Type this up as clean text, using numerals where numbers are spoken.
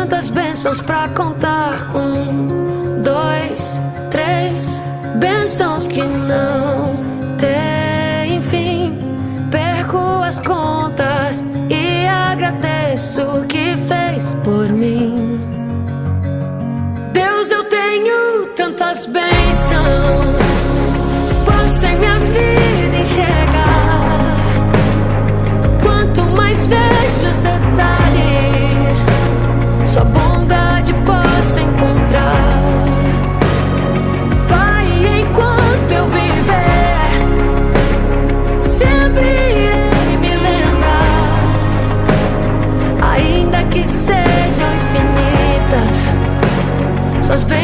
tantas bênçãos pra contar. 1, 2, 3 bênçãos que não têm fim. Perco as contas e agradeço o que fez por mim. Deus, eu tenho tantas bênçãos, posso em minha vida enxergar. Quanto mais vejo os detalhes, sua bondade posso encontrar. Pai, enquanto eu viver, sempre irei me lembrar. Ainda que sejam infinitas suas bênçãos